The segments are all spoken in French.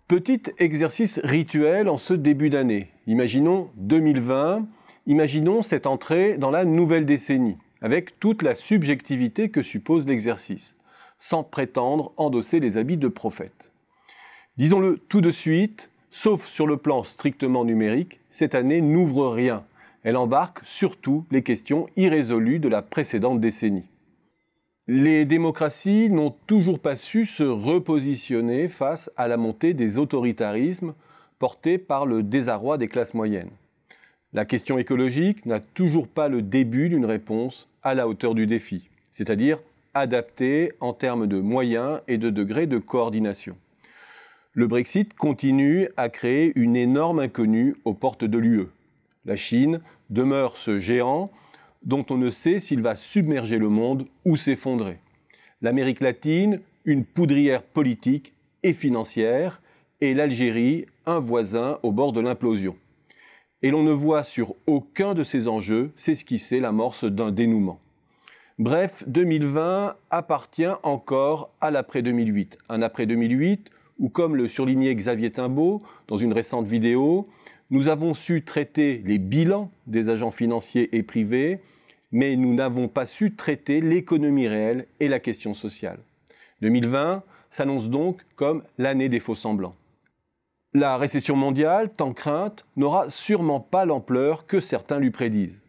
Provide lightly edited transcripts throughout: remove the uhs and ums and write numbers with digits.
Petit exercice rituel en ce début d'année. Imaginons 2020, imaginons cette entrée dans la nouvelle décennie, avec toute la subjectivité que suppose l'exercice, sans prétendre endosser les habits de prophète. Disons-le tout de suite, sauf sur le plan strictement numérique, cette année n'ouvre rien. Elle embarque surtout les questions irrésolues de la précédente décennie. Les démocraties n'ont toujours pas su se repositionner face à la montée des autoritarismes portés par le désarroi des classes moyennes. La question écologique n'a toujours pas le début d'une réponse à la hauteur du défi, c'est-à-dire adaptée en termes de moyens et de degré de coordination. Le Brexit continue à créer une énorme inconnue aux portes de l'UE. La Chine demeure ce géant dont on ne sait s'il va submerger le monde ou s'effondrer. L'Amérique latine, une poudrière politique et financière, et l'Algérie, un voisin au bord de l'implosion. Et l'on ne voit sur aucun de ces enjeux s'esquisser l'amorce d'un dénouement. Bref, 2020 appartient encore à l'après 2008. Un après 2008 où, comme le surlignait Xavier Timbaud dans une récente vidéo, nous avons su traiter les bilans des agents financiers et privés, mais nous n'avons pas su traiter l'économie réelle et la question sociale. 2020 s'annonce donc comme l'année des faux-semblants. La récession mondiale, tant crainte, n'aura sûrement pas l'ampleur que certains lui prédisent.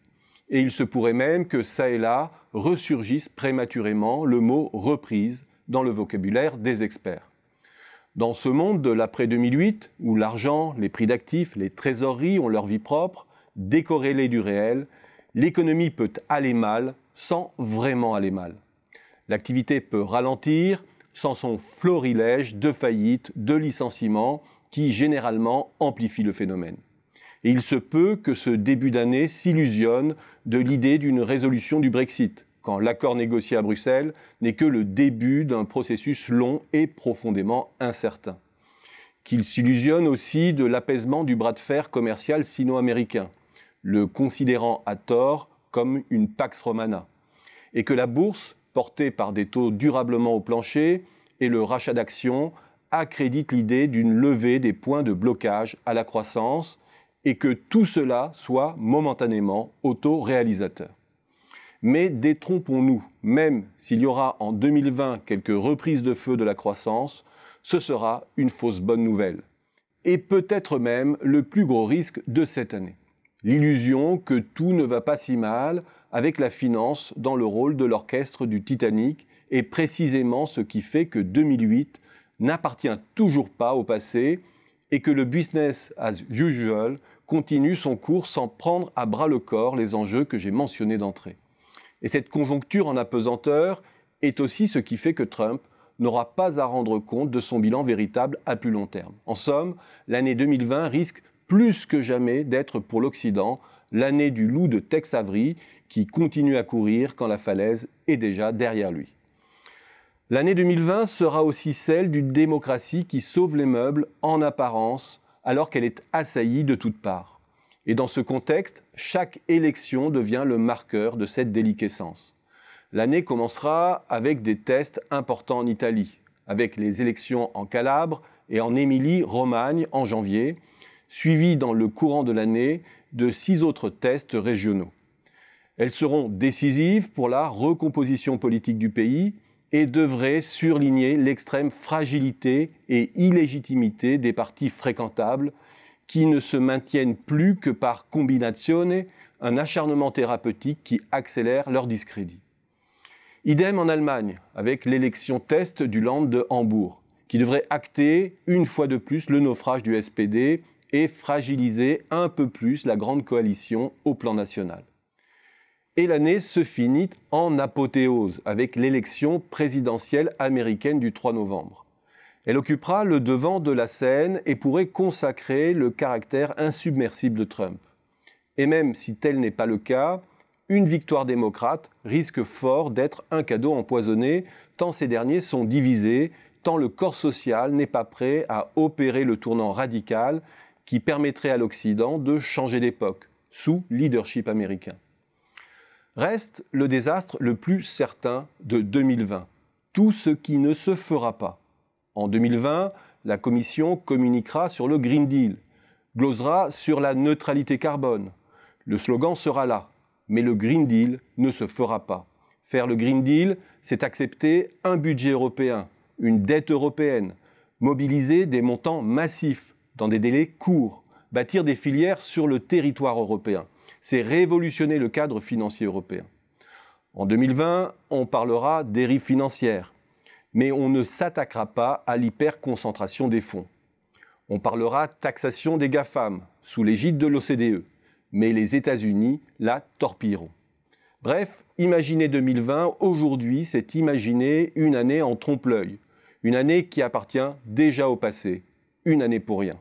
Et il se pourrait même que ça et là ressurgisse prématurément le mot « reprise » dans le vocabulaire des experts. Dans ce monde de l'après-2008, où l'argent, les prix d'actifs, les trésoreries ont leur vie propre, décorrélés du réel, l'économie peut aller mal sans vraiment aller mal. L'activité peut ralentir sans son florilège de faillites, de licenciements qui généralement amplifient le phénomène. Et il se peut que ce début d'année s'illusionne de l'idée d'une résolution du Brexit, quand l'accord négocié à Bruxelles n'est que le début d'un processus long et profondément incertain. Qu'il s'illusionne aussi de l'apaisement du bras de fer commercial sino-américain, le considérant à tort comme une Pax Romana, et que la bourse, portée par des taux durablement au plancher et le rachat d'actions, accrédite l'idée d'une levée des points de blocage à la croissance et que tout cela soit momentanément auto-réalisateur. Mais détrompons-nous, même s'il y aura en 2020 quelques reprises de feu de la croissance, ce sera une fausse bonne nouvelle. Et peut-être même le plus gros risque de cette année. L'illusion que tout ne va pas si mal avec la finance dans le rôle de l'orchestre du Titanic est précisément ce qui fait que 2008 n'appartient toujours pas au passé et que le business as usual continue son cours sans prendre à bras le corps les enjeux que j'ai mentionnés d'entrée. Et cette conjoncture en apesanteur est aussi ce qui fait que Trump n'aura pas à rendre compte de son bilan véritable à plus long terme. En somme, l'année 2020 risque plus que jamais d'être pour l'Occident l'année du loup de Tex Avery qui continue à courir quand la falaise est déjà derrière lui. L'année 2020 sera aussi celle d'une démocratie qui sauve les meubles en apparence alors qu'elle est assaillie de toutes parts. Et dans ce contexte, chaque élection devient le marqueur de cette déliquescence. L'année commencera avec des tests importants en Italie, avec les élections en Calabre et en Émilie-Romagne en janvier, suivies dans le courant de l'année de 6 autres tests régionaux. Elles seront décisives pour la recomposition politique du pays et devraient surligner l'extrême fragilité et illégitimité des partis fréquentables qui ne se maintiennent plus que par combinazione, un acharnement thérapeutique qui accélère leur discrédit. Idem en Allemagne, avec l'élection test du Land de Hambourg, qui devrait acter une fois de plus le naufrage du SPD et fragiliser un peu plus la grande coalition au plan national. Et l'année se finit en apothéose avec l'élection présidentielle américaine du 3 novembre. Elle occupera le devant de la scène et pourrait consacrer le caractère insubmersible de Trump. Et même si tel n'est pas le cas, une victoire démocrate risque fort d'être un cadeau empoisonné, tant ces derniers sont divisés, tant le corps social n'est pas prêt à opérer le tournant radical qui permettrait à l'Occident de changer d'époque, sous leadership américain. Reste le désastre le plus certain de 2020, tout ce qui ne se fera pas. En 2020, la Commission communiquera sur le Green Deal, glosera sur la neutralité carbone. Le slogan sera là, mais le Green Deal ne se fera pas. Faire le Green Deal, c'est accepter un budget européen, une dette européenne, mobiliser des montants massifs dans des délais courts, bâtir des filières sur le territoire européen. C'est révolutionner le cadre financier européen. En 2020, on parlera dérive financière, mais on ne s'attaquera pas à l'hyperconcentration des fonds. On parlera taxation des GAFAM, sous l'égide de l'OCDE, mais les États-Unis la torpilleront. Bref, imaginer 2020 aujourd'hui, c'est imaginer une année en trompe-l'œil, une année qui appartient déjà au passé, une année pour rien.